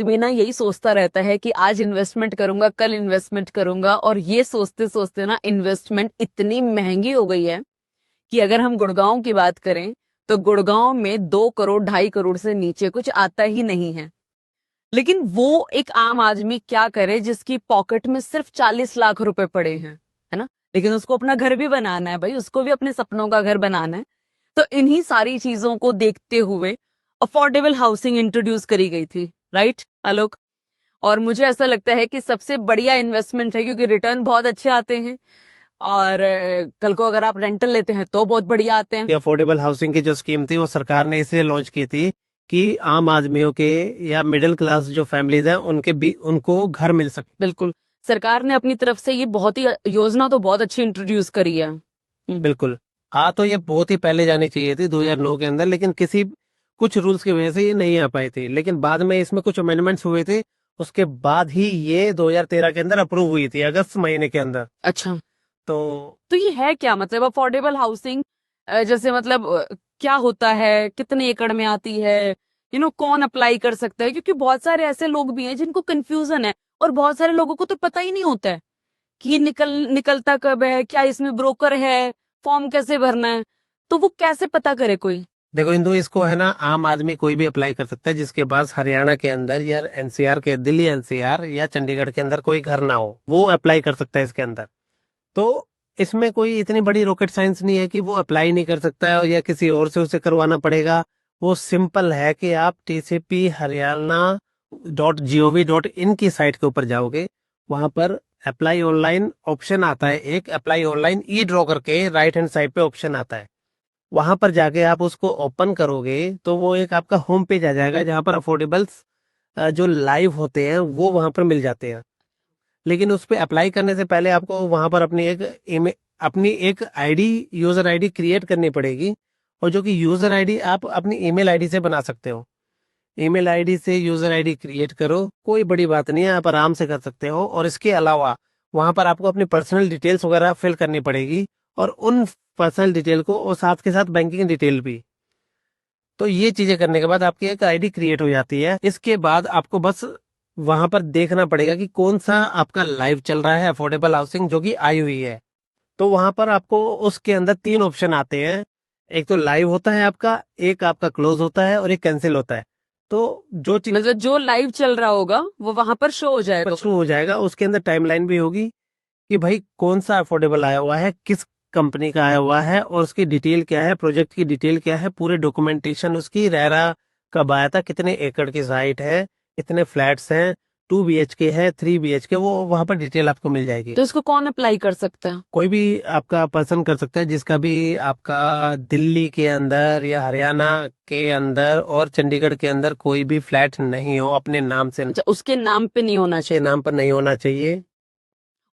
आदमी ना यही सोचता रहता है कि आज इन्वेस्टमेंट करूंगा, कल इन्वेस्टमेंट करूंगा, और ये सोचते सोचते ना इन्वेस्टमेंट इतनी महंगी हो गई है कि अगर हम गुड़गांव की बात करें तो गुड़गांव में 2 करोड़ 2.5 करोड़ से नीचे कुछ आता ही नहीं है। लेकिन वो एक आम आदमी क्या करे जिसकी पॉकेट में सिर्फ 40 लाख रुपए पड़े हैं, है ना? लेकिन उसको अपना घर भी बनाना है भाई, उसको भी अपने सपनों का घर बनाना है। तो इन्हीं सारी चीजों को देखते हुए अफोर्डेबल हाउसिंग इंट्रोड्यूस करी गई थी, राइट आलोक? और मुझे ऐसा लगता है कि सबसे बढ़िया इन्वेस्टमेंट है, क्योंकि रिटर्न बहुत अच्छे आते हैं, और कल को अगर आप रेंटल लेते हैं तो बहुत बढ़िया आते हैं। अफोर्डेबल हाउसिंग की जो स्कीम थी वो सरकार ने इसलिए लॉन्च की थी कि आम आदमियों के या मिडिल क्लास जो फैमिलीज हैं उनके भी उनको घर मिल सके। बिल्कुल, सरकार ने अपनी तरफ से ये बहुत ही योजना तो बहुत अच्छी इंट्रोड्यूस करी है। बिल्कुल। हाँ, तो ये बहुत ही पहले जानी चाहिए थी 2009 के अंदर, लेकिन कुछ रूल्स की वजह से ये नहीं आ पाई थी। लेकिन बाद में इसमें कुछ अमेंडमेंट्स हुए थे, उसके बाद ही ये 2013 के अंदर अप्रूव हुई थी, अगस्त महीने के अंदर। अच्छा, तो ये है क्या, मतलब अफोर्डेबल हाउसिंग? जैसे मतलब क्या होता है, कितने एकड़ में आती है, कौन अप्लाई कर सकता है? क्योंकि बहुत सारे ऐसे लोग भी हैं जिनको कंफ्यूजन है, और बहुत सारे लोगों को तो पता ही नहीं होता है कि ये निकलता कब है, क्या इसमें ब्रोकर है, फॉर्म कैसे भरना है, तो वो कैसे पता करे कोई? देखो इंदु, इसको है ना आम आदमी कोई भी अप्लाई कर सकता है जिसके पास हरियाणा के अंदर या एनसीआर के, दिल्ली एनसीआर या चंडीगढ़ के अंदर कोई घर ना हो, वो अप्लाई कर सकता है इसके अंदर। तो इसमें कोई इतनी बड़ी रॉकेट साइंस नहीं है कि वो अप्लाई नहीं कर सकता है या किसी और से उसे करवाना पड़ेगा। वो सिंपल है कि आप tcp-haryana.gov.in की साइट के ऊपर जाओगे, वहां पर अप्लाई ऑनलाइन ऑप्शन आता है, एक अप्लाई ऑनलाइन ई ड्रॉ करके राइट हैंड साइड पे ऑप्शन आता है। वहां पर जाके आप उसको ओपन करोगे तो वो एक आपका होम पेज आ जाएगा जहां पर अफोर्डेबल्स जो लाइव होते हैं वो वहां पर मिल जाते हैं। लेकिन उस पे अप्लाई करने से पहले आपको वहां पर अपनी एक आईडी, यूजर आईडी क्रिएट करनी पड़ेगी। और जो कि यूजर आईडी आप अपनी ईमेल आईडी से बना सकते हो। ईमेल आईडी से यूजर आईडी क्रिएट करो, कोई बड़ी बात नहीं है, आप आराम से कर सकते हो। और इसके अलावा वहां पर आपको अपनी पर्सनल डिटेल्स वगैरह फिल करनी पड़ेगी, और उन पर्सनल डिटेल को और साथ के साथ बैंकिंग डिटेल भी। तो ये चीजें करने के बाद आपकी एक आईडी क्रिएट हो जाती है। इसके बाद आपको बस वहां पर देखना पड़ेगा कि कौन सा आपका लाइव चल रहा है अफोर्डेबल हाउसिंग जो कि आई हुई है। तो वहां पर आपको उसके अंदर 3 ऑप्शन आते हैं। एक तो लाइव होता है आपका, एक आपका क्लोज होता है, और एक कैंसिल होता है। तो जो चीज मतलब जो लाइव चल रहा होगा वो वहां पर शो हो जाएगा। शुरू हो जाएगा, उसके अंदर टाइमलाइन भी होगी कि भाई कौन सा अफोर्डेबल आया हुआ है, किस कंपनी का आया हुआ है, और उसकी डिटेल क्या है, प्रोजेक्ट की डिटेल क्या है, पूरे डॉक्यूमेंटेशन उसकी, रेरा कब आया था, कितने एकड़ की साइट है, कितने फ्लैट्स हैं, 2 BHK है, 3 BHK, वो वहां पर डिटेल आपको मिल जाएगी। तो इसको कौन अप्लाई कर सकता है? कोई भी आपका पर्सन कर सकता है जिसका भी आपका दिल्ली के अंदर या हरियाणा के अंदर और चंडीगढ़ के अंदर कोई भी फ्लैट नहीं हो अपने नाम से, अच्छा, उसके नाम पे नहीं होना के चाहिए। नाम पर नहीं होना चाहिए।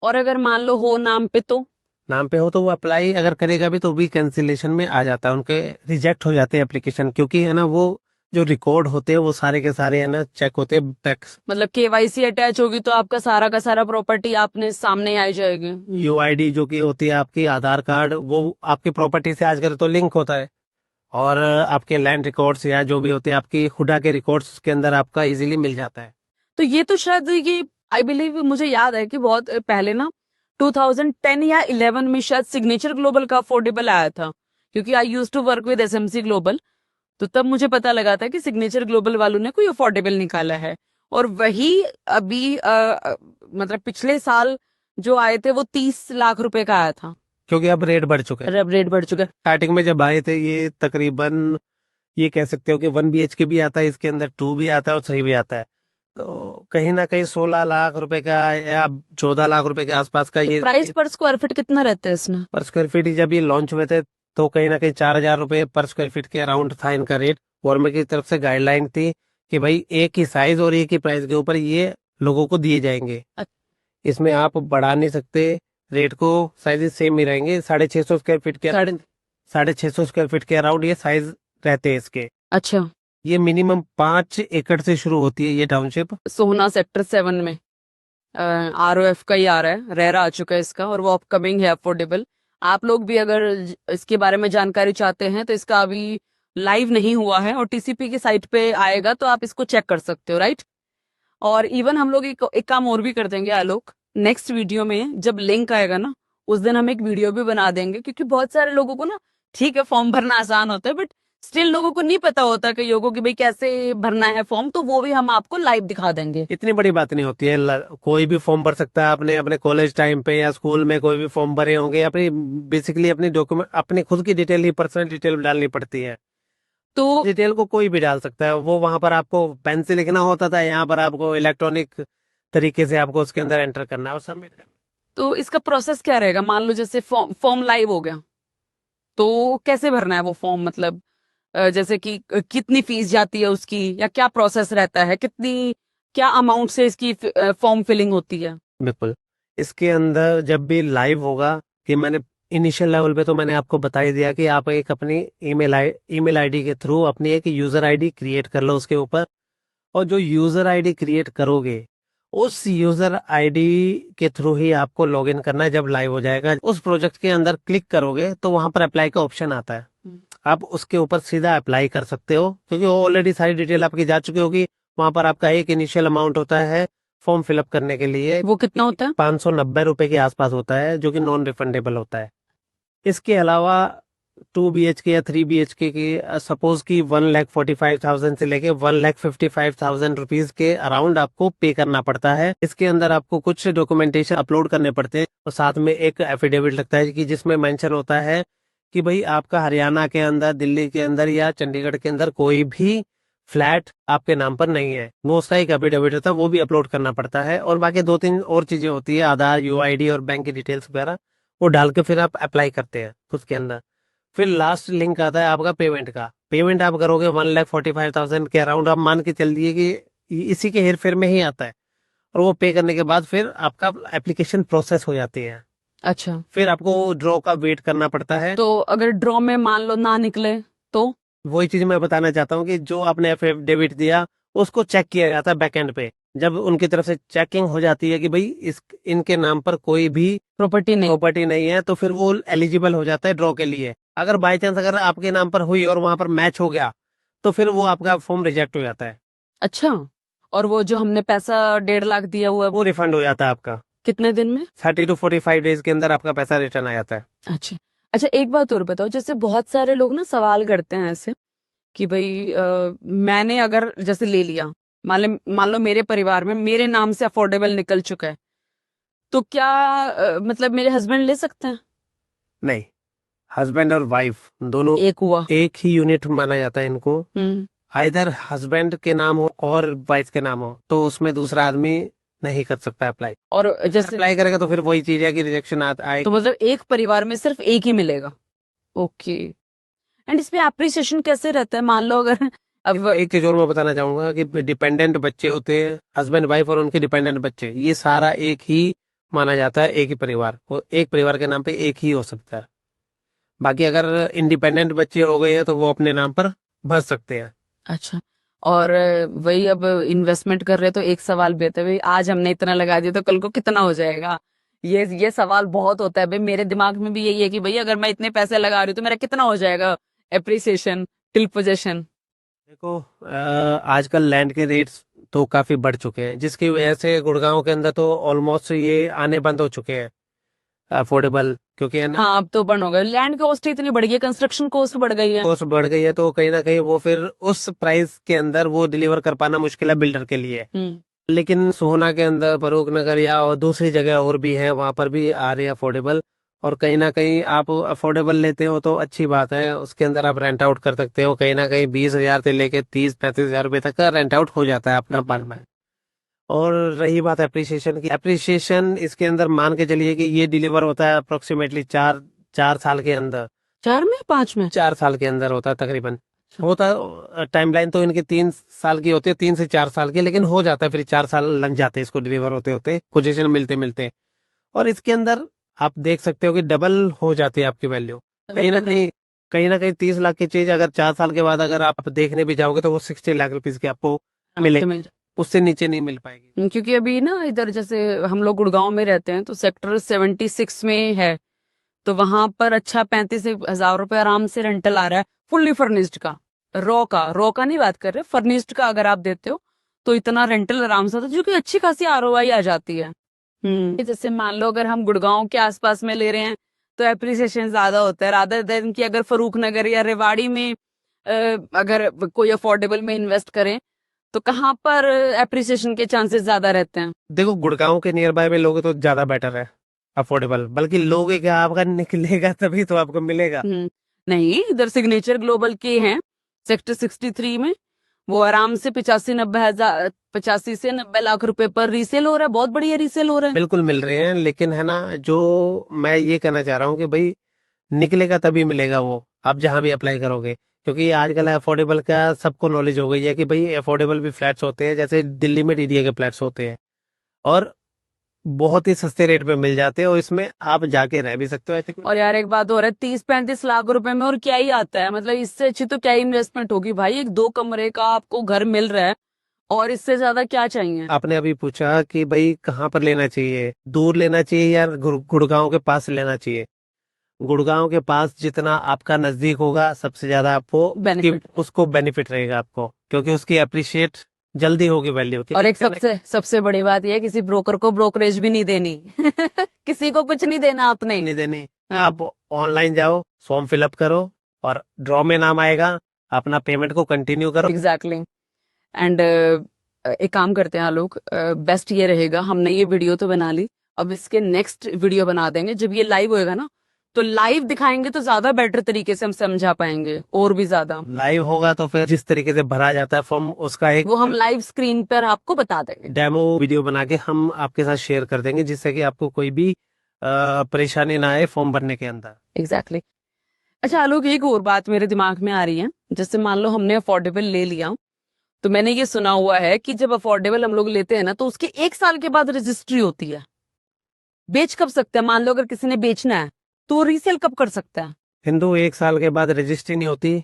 और अगर मान लो हो नाम पे तो? नाम पे हो तो वो अप्लाई अगर करेगा भी तो भी कैंसिलेशन में आ जाता है, उनके रिजेक्ट हो जाते हैं एप्लीकेशन, क्योंकि है ना वो जो रिकॉर्ड होते हैं वो सारे के सारे है ना चेक होते हैं टैक्स। मतलब केवाईसी अटैच होगी तो आपका सारा का सारा प्रॉपर्टी आपने सामने आ जाएगी। यूआईडी जो कि होती है आपकी आधार कार्ड, वो आपकी प्रॉपर्टी से आजकल तो लिंक होता है। और आपके लैंड रिकॉर्ड्स या जो भी होते हैं आपकी हुडा के रिकॉर्ड्स के अंदर आपका इजीली मिल जाता है। तो ये तो शायद ये आई बिलीव, मुझे याद है कि बहुत पहले ना 2010 या 11 में शायद सिग्नेचर ग्लोबल का अफोर्डेबल आया था, क्योंकि I used to work with SMC global. तो तब मुझे पता लगा था कि सिग्नेचर ग्लोबल वालों ने कोई अफोर्डेबल निकाला है। और वही अभी मतलब पिछले साल जो आए थे वो 30 लाख रुपए का आया था। क्योंकि अब रेट बढ़ चुके हैं। और अब रेट बढ़ चुका है। स्टार्टिंग में जब आए थे ये तकरीबन, ये कह सकते हो कि 1 BHK भी आता है इसके अंदर, 2 भी आता है और 3 भी आता है। तो कहीं ना कहीं 16 लाख रुपए का या 14 लाख रुपए के आसपास का ये प्राइस पर स्क्वायर फीट कितना रहता है इसमें? पर स्क्वायर फीट जब ये लॉन्च हुए थे तो कहीं ना कहीं 4,000 रुपए पर स्क्वायर फीट के अराउंड था इनका रेट। गवर्नमेंट की तरफ से गाइडलाइन थी कि भाई एक ही साइज और एक ही प्राइस के ऊपर ये लोगों को दिए जाएंगे, इसमें आप बढ़ा नहीं सकते रेट को, साइजेस सेम ही रहेंगे। 650 स्क्वायर फीट के 650 स्क्वायर फीट के अराउंड ये साइज रहते हैं इसके। अच्छा, ये मिनिमम 5 एकड़ से शुरू होती है ये टाउनशिप। सोहना सेक्टर 7 में ROF का ही आ रहा है, रेरा आ चुका है इसका, और वो अपकमिंग है अफोर्डेबल। आप लोग भी अगर इसके बारे में जानकारी चाहते हैं तो इसका अभी लाइव नहीं हुआ है और टीसीपी की साइट पे आएगा, तो आप इसको चेक कर सकते हो, राइट? और इवन हम लोग एक काम और भी कर देंगे आलोक, नेक्स्ट वीडियो में जब लिंक आएगा ना, उस दिन हम एक वीडियो भी बना देंगे, क्योंकि बहुत सारे लोगों को ना, ठीक है फॉर्म भरना आसान होता है, बट स्टिल लोगों को नहीं पता होता कि योगो कि भाई कैसे भरना है फॉर्म, तो वो भी हम आपको लाइव दिखा देंगे। इतनी बड़ी बात नहीं होती है, कोई भी फॉर्म भर सकता है। आपने अपने कॉलेज टाइम पे या स्कूल में कोई भी फॉर्म भरे होंगे, अपनी बेसिकली अपनी डॉक्यूमेंट, अपनी खुद की डिटेल ही, पर्सनल डिटेल डालनी पड़ती है। तो डिटेल को कोई भी डाल सकता है। वो वहां पर आपको पेन से लिखना होता था, यहाँ पर आपको इलेक्ट्रॉनिक तरीके से आपको उसके अंदर एंटर करना है और सबमिट करना है। तो इसका प्रोसेस क्या रहेगा? मान लो जैसे फॉर्म फॉर्म लाइव हो गया, तो कैसे भरना है वो फॉर्म? मतलब जैसे कि कितनी फीस जाती है उसकी, या क्या प्रोसेस रहता है, कितनी क्या अमाउंट से इसकी फॉर्म फिलिंग होती है? बिल्कुल। इसके अंदर जब भी लाइव होगा, कि मैंने इनिशियल लेवल पे तो मैंने आपको बता ही दिया कि आप एक अपनी ईमेल आईडी के थ्रू अपनी एक यूजर आईडी क्रिएट कर लो उसके ऊपर। और जो यूजर आईडी क्रिएट करोगे, उस यूजर आईडी के थ्रू ही आपको लॉगिन करना है। जब लाइव हो जाएगा, उस प्रोजेक्ट के अंदर क्लिक करोगे तो वहां पर अप्लाई का ऑप्शन आता है। आप उसके ऊपर सीधा अप्लाई कर सकते हो, क्योंकि ऑलरेडी सारी डिटेल आपकी जा चुकी होगी। वहां पर आपका एक इनिशियल अमाउंट होता है फॉर्म फिलअप करने के लिए, वो कितना होता है? 590 रुपए के आसपास होता है, जो कि नॉन रिफंडेबल होता है। इसके अलावा 2 BHK या 3 BHK की सपोज की 1,45,000 से लेके 1,55,000 रुपीज के अराउंड आपको पे करना पड़ता है। इसके अंदर आपको कुछ डॉक्यूमेंटेशन अपलोड करने पड़ते हैं, और साथ में एक एफिडेविट लगता है कि जिसमें मेंशन होता है कि भाई आपका हरियाणा के अंदर, दिल्ली के अंदर या चंडीगढ़ के अंदर कोई भी फ्लैट आपके नाम पर नहीं है। वो उसका एक एफिडेविट होता है, वो भी अपलोड करना पड़ता है। और बाकी 2-3 और चीजें होती है, आधार, UID और बैंक की डिटेल्स वगैरह, वो डाल के फिर आप अप्लाई करते हैं उसके अंदर। फिर लास्ट लिंक आता है आपका पेमेंट का। पेमेंट आप करोगे 1,45,000 के अराउंड, आप मान के चल दिए कि इसी के हेर फेर में ही आता है। और वो पे करने के बाद फिर आपका एप्लीकेशन प्रोसेस हो जाती है। अच्छा, फिर आपको ड्रॉ का वेट करना पड़ता है। तो अगर ड्रॉ में मान लो ना निकले तो? वही चीज मैं बताना चाहता हूँ कि जो आपने एफिडेविट दिया, उसको चेक किया जाता है बैकएंड पे। जब उनकी तरफ से चेकिंग हो जाती है कि भाई इनके नाम पर कोई भी प्रॉपर्टी नहीं? प्रॉपर्टी नहीं है, तो फिर वो एलिजिबल हो जाता है ड्रॉ के लिए। अगर बाई चांस अगर आपके नाम पर हुई और वहां पर मैच हो गया, तो फिर वो आपका फॉर्म रिजेक्ट हो जाता है। अच्छा, और वो जो हमने पैसा 1.5 लाख दिया हुआ है, वो रिफंड हो जाता है आपका। कितने दिन में? 30 to 45 डेज के अंदर आपका पैसा रिटर्न आ जाता है। अच्छा। अच्छा, एक बात और बताओ, जैसे बहुत सारे लोग ना सवाल करते हैं ऐसे कि भाई मैंने अगर जैसे ले लिया, मान लो मेरे परिवार में मेरे नाम से अफोर्डेबल निकल चुका है, तो क्या मतलब मेरे हस्बैंड ले सकते हैं? नहीं, हस्बैंड और वाइफ दोनों एक हुआ। एक ही यूनिट माना जाता है इनको। हम्म। आइदर हस्बैंड के नाम हो और वाइफ के नाम हो, तो उसमें दूसरा आदमी नहीं कर सकता अप्लाई। और जैसे अप्लाई करेगा तो फिर वही चीज है कि रिजेक्शन आए। तो मतलब एक परिवार में सिर्फ एक ही मिलेगा? ओके। एंड इसमें एप्रिसिएशन कैसे रहता है? मान लो अगर अब एक चीज और मैं बताना चाहूंगा कि डिपेंडेंट बच्चे होते हैं, हस्बैंड वाइफ और उनके डिपेंडेंट बच्चे, ये सारा एक ही माना जाता है, एक ही परिवार। वो एक परिवार के नाम पे एक ही हो सकता है। बाकी अगर इंडिपेंडेंट बच्चे हो गए हैं तो वो अपने नाम पर भर सकते हैं। अच्छा, और वही अब इन्वेस्टमेंट कर रहे तो एक सवाल भी आता है, भाई आज हमने इतना लगा दिया तो कल को कितना हो जाएगा? ये सवाल बहुत होता है भाई, मेरे दिमाग में भी यही है कि भाई अगर मैं इतने पैसे लगा रही हूँ तो मेरा कितना हो जाएगा एप्रिसिएशन टिल पोजेशन? देखो, आजकल लैंड के रेट्स तो काफी बढ़ चुके हैं, जिसकी वजह से गुड़गांव के अंदर तो ऑलमोस्ट ये आने बंद हो चुके हैं अफोर्डेबल, क्योंकि है ना, हाँ, अब तो बंद हो गया, लैंड कॉस्ट इतनी बढ़ गई है, कंस्ट्रक्शन कॉस्ट बढ़ गई है। कॉस्ट बढ़ गई है, तो कहीं ना कहीं वो फिर उस प्राइस के अंदर वो डिलीवर कर पाना मुश्किल है बिल्डर के लिए। लेकिन सोहना के अंदर, फरूख नगर या और दूसरी जगह और भी है, वहां पर भी आ रहे हैं अफोर्डेबल। और कहीं ना कहीं आप अफोर्डेबल लेते हो तो अच्छी बात है, उसके अंदर आप रेंट आउट कर सकते हो। कहीं ना कहीं 20,000 से लेके 30-35,000 रुपए तक का रेंट आउट हो जाता है अपना अपार्टमेंट। और रही बात एप्रिसिएशन की, एप्रिसिएशन इसके अंदर मान के चलिए कि ये डिलीवर होता है अप्रोक्सीमेटली 4 साल के अंदर। 4 में 5 में? 4 साल के अंदर होता है तकरीबन। होता है, टाइमलाइन तो इनकी 3 साल की होती है, 3 से 4 साल की, लेकिन हो जाता है फिर 4 साल लग जाते हैं इसको डिलीवर होते होते, पोजीशन मिलते मिलते। और इसके अंदर आप देख सकते हो कि डबल हो जाती है आपकी वैल्यू। कहीं ना कहीं 30 लाख की चीज अगर 4 साल के बाद अगर आप देखने भी जाओगे तो वो 60 लाख रुपीज की आपको मिले, उससे नीचे नहीं मिल पाएगी। क्योंकि अभी ना इधर जैसे हम लोग गुड़गांव में रहते हैं तो सेक्टर 76 में है, तो वहां पर अच्छा 35,000 रुपए आराम से रेंटल आ रहा है, फुल्ली फर्निश्ड का। रॉ का नहीं बात कर रहे, फर्निश्ड का अगर आप देते हो तो इतना रेंटल आराम से आता है, जो कि अच्छी खासी आरओआई आ जाती है। जैसे मान लो अगर हम गुड़गांव के आसपास में ले रहे हैं तो एप्रिसिएशन ज्यादा होता है, रादर देन कि अगर फरूख नगर या रेवाड़ी में अगर कोई अफोर्डेबल में इन्वेस्ट करें तो कहाँ पर एप्रिसिएशन के चांसेस ज्यादा रहते हैं? देखो, गुड़गांव के नियर बाय में लोगे तो ज्यादा बेटर है, अफोर्डेबल। बल्कि लोगे क्या, आपका निकलेगा तभी तो आपको मिलेगा। नहीं, इधर सिग्नेचर ग्लोबल के हैं सेक्टर 63 में, वो आराम से 85 से 90 लाख रुपए पर रीसेल हो रहा है, बहुत बढ़िया रीसेल हो रहा है। बिल्कुल मिल रहे हैं, लेकिन है ना, जो मैं ये कहना चाह रहा हूँ कि भाई निकलेगा तभी मिलेगा वो, आप जहां भी अप्लाई करोगे। क्योंकि आजकल अफोर्डेबल का सबको नॉलेज हो गई है कि भाई अफोर्डेबल भी फ्लैट्स होते हैं, जैसे दिल्ली में डीडीए के फ्लैट्स होते हैं, और बहुत ही सस्ते रेट पे मिल जाते हैं, और इसमें आप जाके रह भी सकते हो ऐसे। और यार एक बात हो रहा है, 30-35 लाख रुपए में और क्या ही आता है, मतलब इससे अच्छी तो क्या ही इन्वेस्टमेंट होगी भाई, एक 2 कमरे का आपको घर मिल रहा है और इससे ज्यादा क्या चाहिए। आपने अभी पूछा कि भाई कहाँ पर लेना चाहिए, दूर लेना चाहिए या गुड़गांव के पास लेना चाहिए। गुड़गांव के पास जितना आपका नजदीक होगा, सबसे ज्यादा आपको उसको बेनिफिट रहेगा आपको, क्योंकि उसकी अप्रिशिएट जल्दी होगी वैल्यू। और एक सबसे सबसे बड़ी बात यह है, किसी ब्रोकर को ब्रोकरेज भी नहीं देनी किसी को कुछ नहीं देना, आपने नहीं देनी। आप ऑनलाइन जाओ, फॉर्म फिलअप करो, और ड्रॉ में नाम आएगा, अपना पेमेंट को कंटिन्यू करो। एग्जैक्टली। एंड एक काम करते हैं आलोक, बेस्ट ये रहेगा, हमने ये वीडियो तो बना ली, अब इसके नेक्स्ट वीडियो बना देंगे, जब ये लाइव होएगा ना तो लाइव दिखाएंगे तो ज्यादा बेटर तरीके से हम समझा पाएंगे, और भी ज्यादा। लाइव होगा तो फिर जिस तरीके से भरा जाता है फॉर्म, उसका एक वो हम लाइव स्क्रीन पर आपको बता देंगे, डेमो वीडियो बना के हम आपके साथ शेयर कर देंगे, जिससे कि आपको कोई भी परेशानी ना आए फॉर्म भरने के अंदर। एग्जैक्टली। अच्छा आलोक, एक और बात मेरे दिमाग में आ रही है, जैसे मान लो हमने अफोर्डेबल ले लिया, तो मैंने ये सुना हुआ है कि जब अफोर्डेबल हम लोग लेते हैं ना तो उसके 1 साल के बाद रजिस्ट्री होती है। बेच कब सकते हैं, मान लो अगर किसी ने बेचना है तो रीसेल कब कर सकता है? हिंदू, 1 साल के बाद रजिस्ट्री नहीं होती।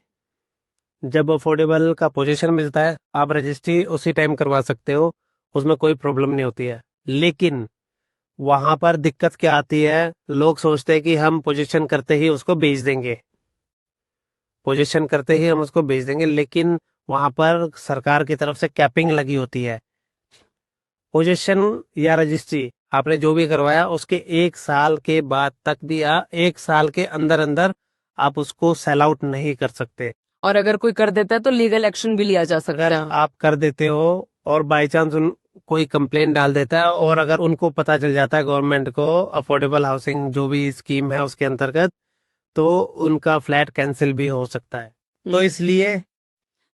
जब अफोर्डेबल का पोजीशन मिलता है, आप रजिस्ट्री उसी टाइम करवा सकते हो, उसमें कोई प्रॉब्लम नहीं होती है। लेकिन वहां पर दिक्कत क्या आती है, लोग सोचते हैं कि हम पोजीशन करते ही उसको बेच देंगे, पोजीशन करते ही हम उसको बेच देंगे, लेकिन वहां पर सरकार की तरफ से कैपिंग लगी होती है। पोजीशन या रजिस्ट्री आपने जो भी करवाया, उसके 1 साल के बाद तक भी 1 साल के अंदर अंदर आप उसको सेल आउट नहीं कर सकते। और अगर कोई कर देता है तो लीगल एक्शन भी लिया जा सकता अगर है। आप कर देते हो और बाई चांस उन कोई कंप्लेन डाल देता है, और अगर उनको पता चल जाता है गवर्नमेंट को, अफोर्डेबल हाउसिंग जो भी स्कीम है उसके अंतर्गत, तो उनका फ्लैट कैंसिल भी हो सकता है। तो इसलिए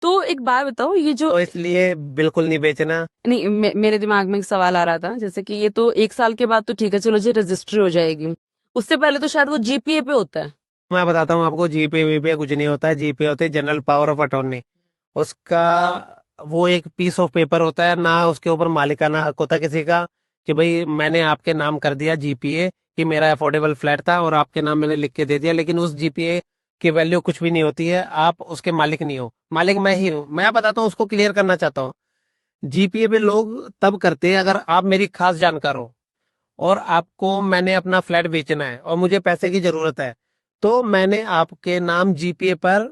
तो एक बात बताओ, ये जो तो इसलिए बिल्कुल नहीं बेचना। नहीं, मेरे दिमाग में एक सवाल आ रहा था, जैसे कि ये तो 1 साल के बाद तो ठीक है, चलो जी रजिस्ट्री हो जाएगी, उससे पहले तो शायद वो जीपीए पे होता है। मैं बताता हूँ आपको, जीपे वीपे कुछ नहीं होता है। जीपे होते है जनरल पावर ऑफ अटॉर्नी। उसका वो एक पीस ऑफ पेपर होता है, ना उसके ऊपर मालिकाना हक होता किसी का, कि भाई मैंने आपके नाम कर दिया जीपीए कि मेरा अफोर्डेबल फ्लैट था, और आपके नाम मैंने लिख के दे दिया, लेकिन उस जीपीए की वैल्यू कुछ भी नहीं होती है, आप उसके मालिक नहीं हो, मालिक मैं ही हूँ। मैं बताता हूँ, उसको क्लियर करना चाहता हूँ। जीपीए पे लोग तब करते हैं अगर आप मेरी खास जानकार हो, और आपको मैंने अपना फ्लैट बेचना है और मुझे पैसे की जरूरत है, तो मैंने आपके नाम जीपीए पर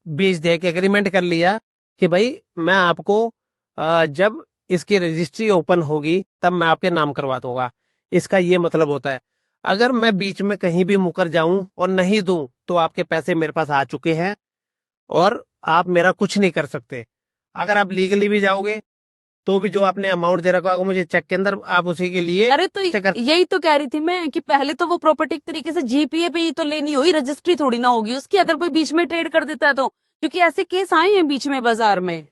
बेच दिया, कि एग्रीमेंट कर लिया कि भाई मैं आपको जब इसकी रजिस्ट्री ओपन होगी तब मैं आपके नाम करवा दूंगा। इसका ये मतलब होता है, अगर मैं बीच में कहीं भी मुकर जाऊं और नहीं दूं, तो आपके पैसे मेरे पास आ चुके हैं और आप मेरा कुछ नहीं कर सकते। अगर आप लीगली भी जाओगे तो भी जो आपने अमाउंट दे रखा होगा मुझे चेक के अंदर, आप उसी के लिए अरे तो यही तो कह रही थी मैं कि पहले तो वो प्रॉपर्टी एक तरीके से जीपीए पे ही तो लेनी हुई, रजिस्ट्री थोड़ी ना होगी उसकी, अगर कोई बीच में ट्रेड कर देता है तो, क्योंकि ऐसे केस आए हैं बीच में बाजार में।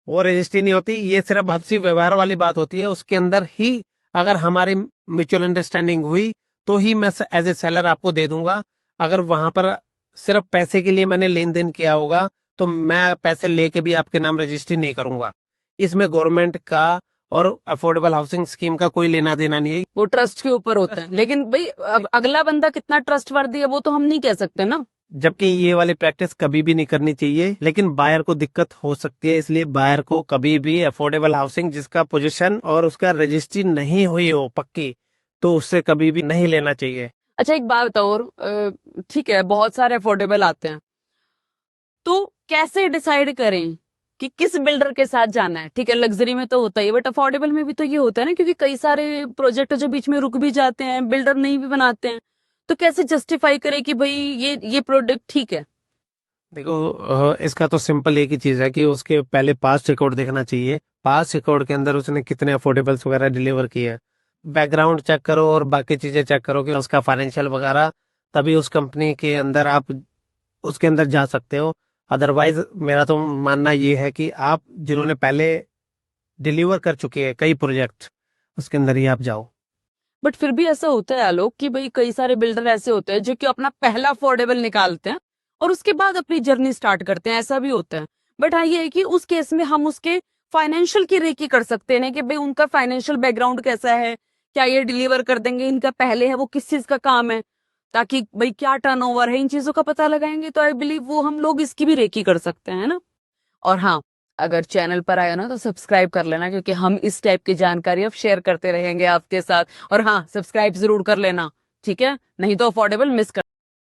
वो रजिस्ट्री नहीं होती, ये सिर्फ आपसी व्यवहार वाली बात होती है। उसके अंदर ही अगर हमारी म्यूचुअल अंडरस्टैंडिंग हुई तो ही मैं एज ए सेलर आपको दे दूंगा। अगर वहां पर सिर्फ पैसे के लिए मैंने लेन देन किया होगा, तो मैं पैसे लेके भी आपके नाम रजिस्ट्री नहीं करूंगा। इसमें गवर्नमेंट का और अफोर्डेबल हाउसिंग स्कीम का कोई लेना देना नहीं है। वो ट्रस्ट के ऊपर होता है, लेकिन भाई अगला बंदा कितना ट्रस्टवर्दी है वो तो हम नहीं कह सकते ना। जबकि ये वाली प्रैक्टिस कभी भी नहीं करनी चाहिए, लेकिन बायर को दिक्कत हो सकती है, इसलिए बायर को कभी भी अफोर्डेबल हाउसिंग जिसका पोजीशन और उसका रजिस्ट्री नहीं हुई हो पक्की, तो उससे कभी भी नहीं लेना चाहिए। अच्छा एक बात बताओ, और ठीक है बहुत सारे अफोर्डेबल आते हैं, तो कैसे डिसाइड करें कि किस बिल्डर के साथ जाना है। ठीक है, लग्जरी में तो होता ही है, बट अफोर्डेबल में भी तो ये होता है ना, क्योंकि कई सारे प्रोजेक्ट जो बीच में रुक भी जाते हैं, बिल्डर नहीं भी बनाते हैं, तो कैसे जस्टिफाई करे कि भाई ये प्रोडक्ट ठीक है। देखो इसका तो सिंपल एक ही चीज है कि उसके पहले पास्ट रिकॉर्ड देखना चाहिए। पास्ट रिकॉर्ड के अंदर उसने कितने अफोर्डेबल्स वगैरह डिलीवर किए हैं, बैकग्राउंड चेक करो और बाकी चीजें चेक करो कि उसका फाइनेंशियल वगैरह, तभी उस कंपनी के अंदर आप उसके अंदर जा सकते हो। अदरवाइज मेरा तो मानना ये है कि आप जिन्होंने पहले डिलीवर कर चुके हैं कई प्रोजेक्ट, उसके अंदर ही आप जाओ। बट फिर भी ऐसा होता है आलोक कि भाई कई सारे बिल्डर ऐसे होते हैं जो कि अपना पहला अफोर्डेबल निकालते हैं और उसके बाद अपनी जर्नी स्टार्ट करते हैं, ऐसा भी होता है। बट हाँ, ये है कि उस केस में हम उसके फाइनेंशियल की रेकी कर सकते हैं कि भाई उनका फाइनेंशियल बैकग्राउंड कैसा है, क्या ये डिलीवर कर देंगे, इनका पहले है वो किस चीज का काम है, ताकि भाई क्या टर्नओवर है, इन चीजों का पता लगाएंगे तो आई बिलीव वो हम लोग इसकी भी रेकी कर सकते हैं, है ना। और हाँ, अगर चैनल पर आए ना तो सब्सक्राइब कर लेना, क्योंकि हम इस टाइप की जानकारी अब शेयर करते रहेंगे आपके साथ। और हाँ, सब्सक्राइब जरूर कर लेना, ठीक है, नहीं तो अफोर्डेबल मिस कर